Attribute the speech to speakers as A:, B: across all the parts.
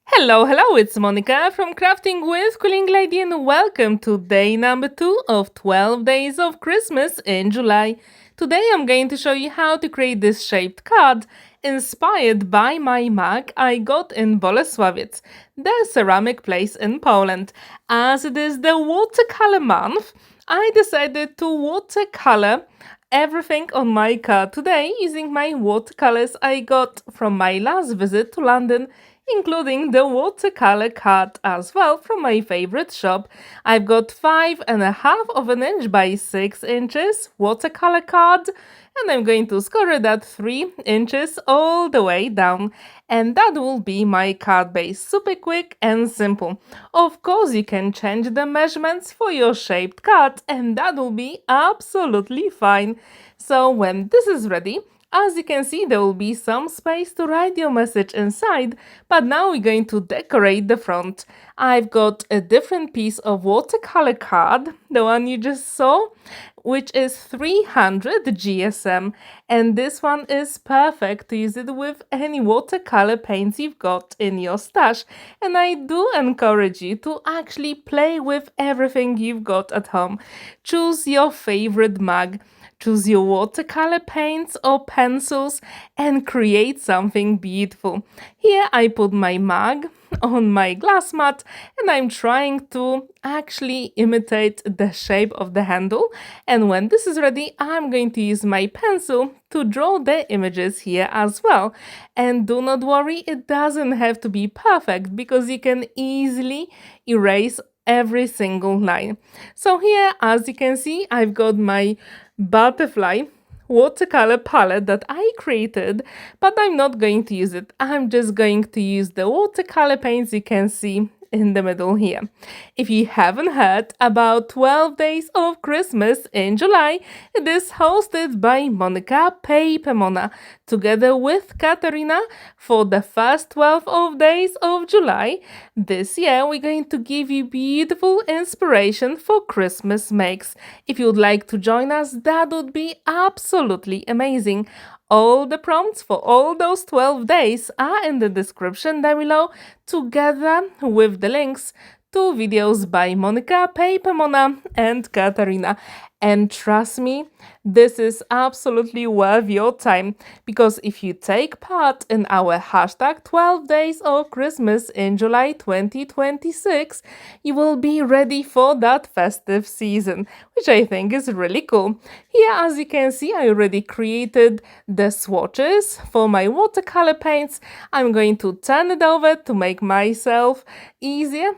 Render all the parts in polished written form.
A: Hello, it's Monika from Crafting with Quilling Lady, and welcome to day number 2 of 12 days of Christmas in July. Today I'm going to show you how to create this shaped card inspired by my mug I got in Bolesławiec, the ceramic place in Poland. As it is the watercolor month, I decided to watercolor everything on my card today using my watercolors I got from my last visit to London, including the watercolor card as well from my favorite shop. I've got 5.5 inches by 6 inches watercolor card, and I'm going to score that 3 inches all the way down. And that will be my card base, super quick and simple. Of course, you can change the measurements for your shaped card, and that will be absolutely fine. So when this is ready, as you can see, there will be some space to write your message inside, but now we're going to decorate the front. I've got a different piece of watercolor card, the one you just saw, which is 300 GSM, and this one is perfect to use it with any watercolor paints you've got in your stash. And I do encourage you to actually play with everything you've got at home. Choose your favorite mug. Choose your watercolor paints or pencils and create something beautiful. Here I put my mug on my glass mat and I'm trying to actually imitate the shape of the handle. And when this is ready, I'm going to use my pencil to draw the images here as well. And do not worry, it doesn't have to be perfect because you can easily erase every single line. So here, as you can see, I've got my butterfly watercolor palette that I created, but I'm not going to use it. I'm just going to use the watercolor paints you can see in the middle here. If you haven't heard about 12 Days of Christmas in July, it is hosted by Monika, PaperMona, together with Katarina for the first 12 of days of July. This year, we're going to give you beautiful inspiration for Christmas makes. If you would like to join us, that would be absolutely amazing. All the prompts for all those 12 days are in the description down below, together with the links to videos by Monika, PaperMona and Katarina. And trust me, this is absolutely worth your time, because if you take part in our hashtag 12 Days of Christmas in July 2026, you will be ready for that festive season, which I think is really cool. Here, as you can see, I already created the swatches for my watercolor paints. I'm going to turn it over to make myself easier,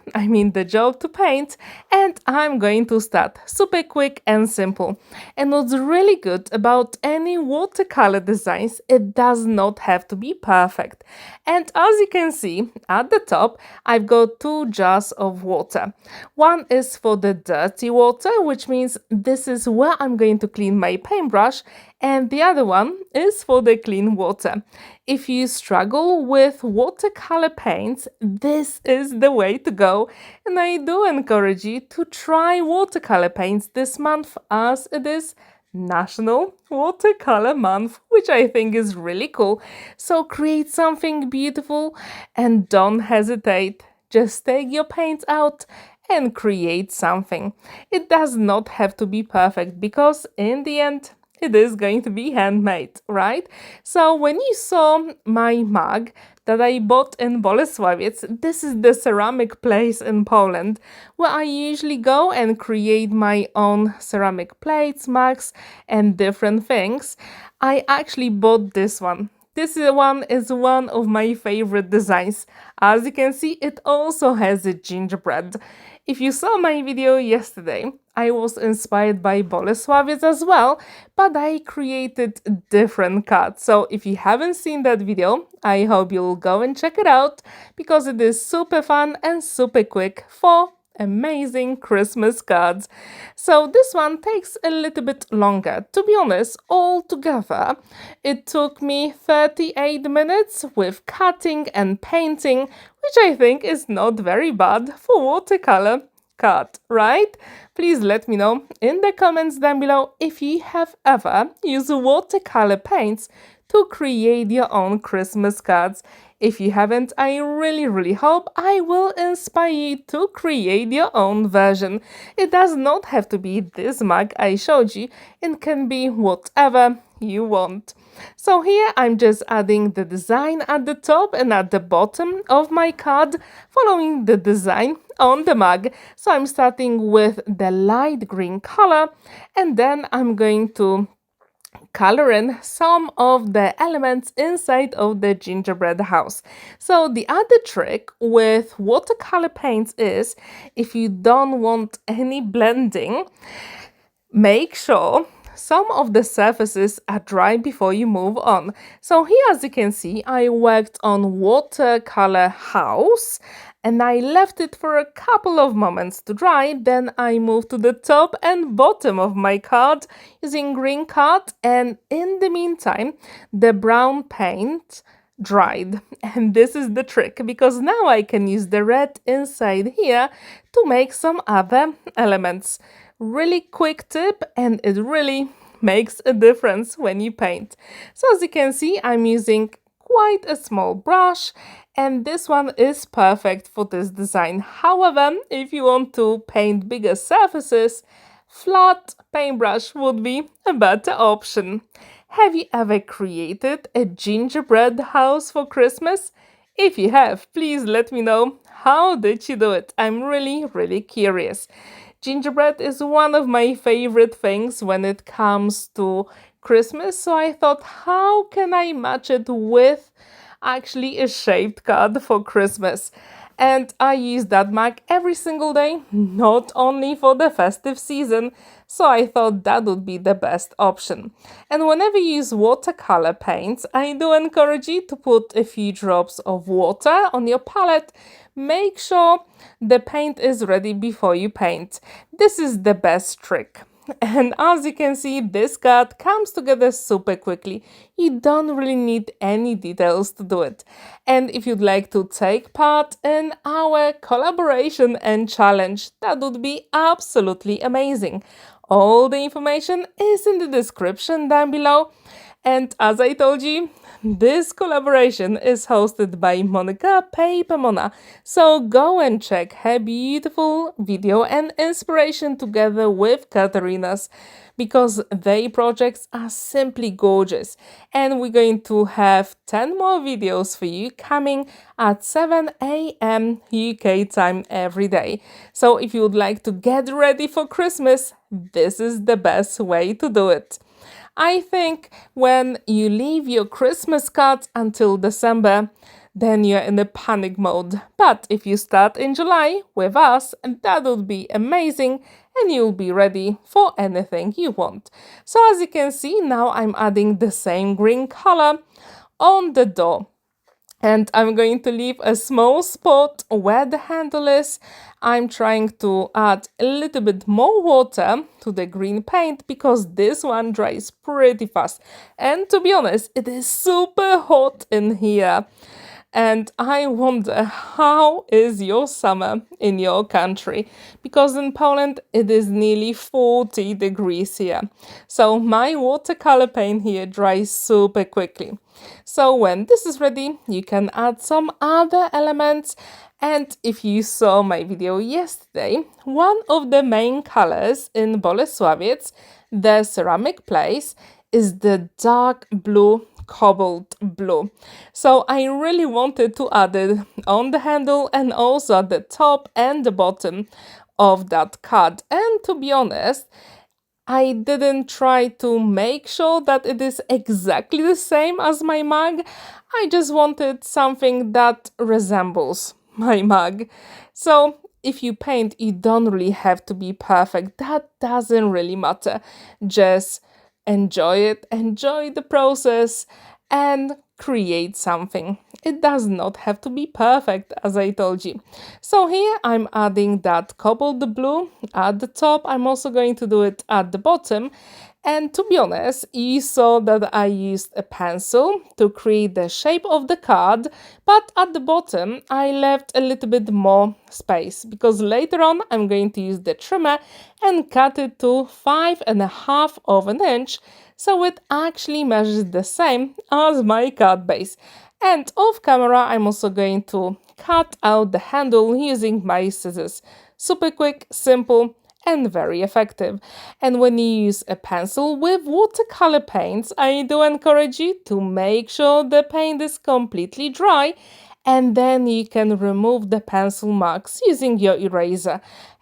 A: the job to paint, and I'm going to start super quick and simple. And what's really good about any watercolor designs, it does not have to be perfect. And as you can see at the top, I've got 2 jars of water. One is for the dirty water, which means this is where I'm going to clean my paintbrush, and the other one is for the clean water. If you struggle with watercolor paints, this is the way to go, and I do encourage you to try watercolor paints this month, as it is National Watercolor Month, which I think is really cool. So create something beautiful and don't hesitate. Just take your paints out and create something. It does not have to be perfect, because in the end, it is going to be handmade, right? So when you saw my mug that I bought in Bolesławiec, this is the ceramic place in Poland where I usually go and create my own ceramic plates, mugs, and different things. I actually bought this one. This one is one of my favorite designs. As you can see, it also has a gingerbread. If you saw my video yesterday, I was inspired by Bolesławiec as well, but I created different cards. So if you haven't seen that video, I hope you'll go and check it out, because it is super fun and super quick for amazing Christmas cards. So this one takes a little bit longer. To be honest, altogether, it took me 38 minutes with cutting and painting, which I think is not very bad for watercolor card, right? Please let me know in the comments down below if you have ever used watercolor paints to create your own Christmas cards. If you haven't, I really hope I will inspire you to create your own version. It does not have to be this mug I showed you, it can be whatever you want. So here I'm just adding the design at the top and at the bottom of my card, following the design on the mug. So I'm starting with the light green color, and then I'm going to color in some of the elements inside of the gingerbread house. So the other trick with watercolor paints is, if you don't want any blending, make sure some of the surfaces are dry before you move on. So here, as you can see, I worked on watercolor house and I left it for a couple of moments to dry. Then I moved to the top and bottom of my card using green card, and in the meantime the brown paint dried. And this is the trick, because now I can use the red inside here to make some other elements. Really quick tip, and it really makes a difference when you paint. So as you can see, I'm using quite a small brush, and this one is perfect for this design. However, if you want to paint bigger surfaces, flat paintbrush would be a better option. Have you ever created a gingerbread house for Christmas? If you have, please let me know. How did you do it? I'm really curious. Gingerbread is one of my favorite things when it comes to Christmas, so I thought, how can I match it with actually a shaped card for Christmas? And I use that mug every single day, not only for the festive season, so I thought that would be the best option. And whenever you use watercolor paints, I do encourage you to put a few drops of water on your palette. Make sure the paint is ready before you paint. This is the best trick. And as you can see, this card comes together super quickly. You don't really need any details to do it. And if you'd like to take part in our collaboration and challenge, that would be absolutely amazing. All the information is in the description down below. And as I told you, this collaboration is hosted by Monika PaperMona, so go and check her beautiful video and inspiration together with Katarina's, because their projects are simply gorgeous. And we're going to have 10 more videos for you coming at 7 a.m. UK time every day. So if you would like to get ready for Christmas, this is the best way to do it. I think when you leave your Christmas cards until December, then you're in a panic mode. But if you start in July with us, that would be amazing, and you'll be ready for anything you want. So as you can see, now I'm adding the same green color on the door. And I'm going to leave a small spot where the handle is. I'm trying to add a little bit more water to the green paint, because this one dries pretty fast. And to be honest, it is super hot in here. And I wonder, how is your summer in your country? Because in Poland it is nearly 40 degrees here. So my watercolor paint here dries super quickly. So when this is ready, you can add some other elements. And if you saw my video yesterday, one of the main colors in Bolesławiec, the ceramic place, is the dark blue, cobalt blue. So I really wanted to add it on the handle and also at the top and the bottom of that card. And to be honest, I didn't try to make sure that it is exactly the same as my mug. I just wanted something that resembles my mug. So if you paint, you don't really have to be perfect. That doesn't really matter. Just enjoy it, enjoy the process, and create something. It does not have to be perfect, as I told you. So here I'm adding that cobalt blue at the top. I'm also going to do it at the bottom. And to be honest, you saw that I used a pencil to create the shape of the card, but at the bottom I left a little bit more space, because later on I'm going to use the trimmer and cut it to 5.5 of an inch, so it actually measures the same as my card base. And off camera, I'm also going to cut out the handle using my scissors. Super quick, simple, and very effective. And when you use a pencil with watercolor paints, I do encourage you to make sure the paint is completely dry, and then you can remove the pencil marks using your eraser,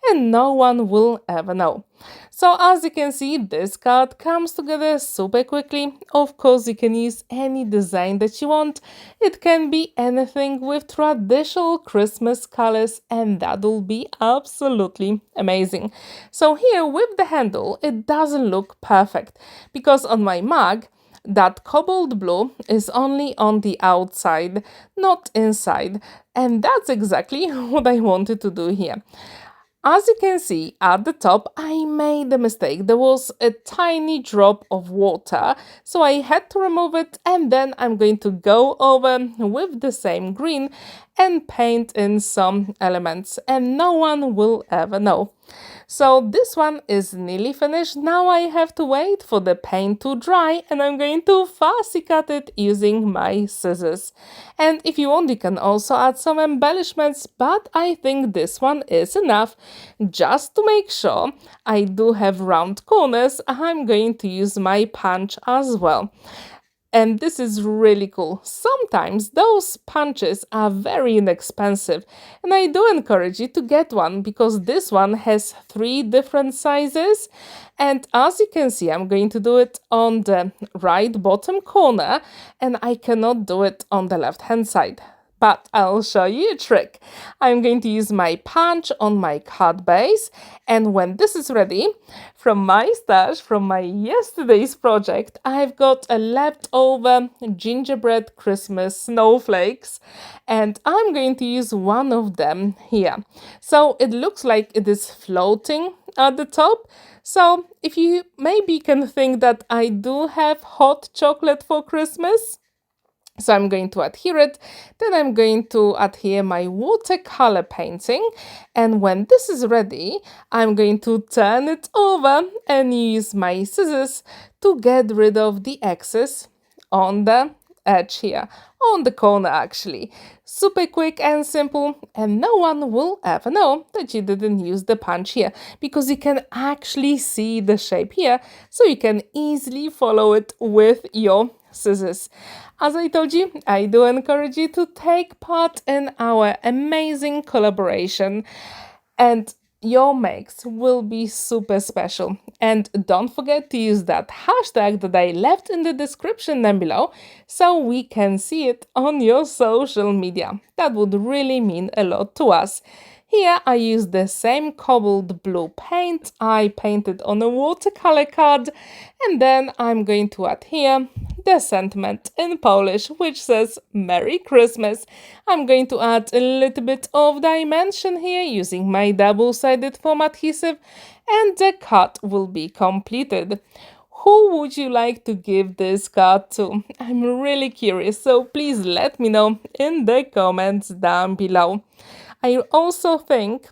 A: and no one will ever know. So as you can see, this card comes together super quickly. Of course, you can use any design that you want. It can be anything with traditional Christmas colors, and that will be absolutely amazing. So here with the handle, it doesn't look perfect because on my mug, that cobalt blue is only on the outside, not inside. And that's exactly what I wanted to do here. As you can see at the top, I made a mistake. There was a tiny drop of water, so I had to remove it, and then I'm going to go over with the same green and paint in some elements, and no one will ever know. So this one is nearly finished. Now I have to wait for the paint to dry, and I'm going to fussy cut it using my scissors. And if you want, you can also add some embellishments, but I think this one is enough. Just to make sure I do have round corners, I'm going to use my punch as well. And this is really cool. Sometimes those punches are very inexpensive, and I do encourage you to get one because this one has 3 different sizes. And as you can see, I'm going to do it on the right bottom corner, and I cannot do it on the left hand side. But I'll show you a trick. I'm going to use my punch on my card base, and when this is ready, from my stash, from my yesterday's project, I've got a leftover gingerbread Christmas snowflakes, and I'm going to use one of them here. So it looks like it is floating at the top. So if you maybe can think that I do have hot chocolate for Christmas, so I'm going to adhere it, then I'm going to adhere my watercolor painting, and when this is ready, I'm going to turn it over and use my scissors to get rid of the excess on the edge here, on the corner actually. Super quick and simple, and no one will ever know that you didn't use the punch here because you can actually see the shape here, so you can easily follow it with your scissors. As I told you, I do encourage you to take part in our amazing collaboration, and your makes will be super special. And don't forget to use that hashtag that I left in the description down below so we can see it on your social media. That would really mean a lot to us. Here I used the same cobalt blue paint I painted on a watercolor card, and then I'm going to add here the sentiment in Polish, which says Merry Christmas. I'm going to add a little bit of dimension here using my double-sided foam adhesive, and the card will be completed. Who would you like to give this card to? I'm really curious, so please let me know in the comments down below. I also think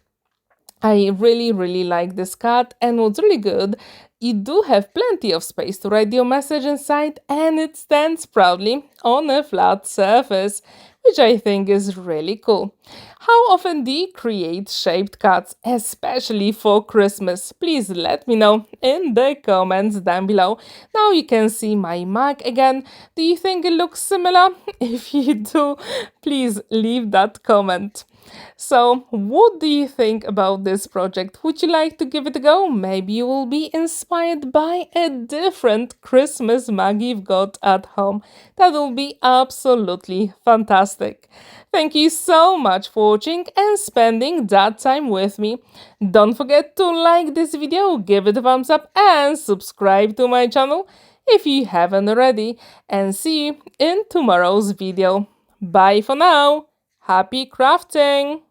A: I really like this card, and what's really good, you do have plenty of space to write your message inside, and it stands proudly on a flat surface, which I think is really cool. How often do you create shaped cards, especially for Christmas? Please let me know in the comments down below. Now you can see my mug again. Do you think it looks similar? If you do, please leave that comment. So, what do you think about this project? Would you like to give it a go? Maybe you will be inspired by a different Christmas mug you've got at home. That will be absolutely fantastic. Thank you so much for watching and spending that time with me. Don't forget to like this video, give it a thumbs up, and subscribe to my channel if you haven't already. And see you in tomorrow's video. Bye for now. Happy crafting!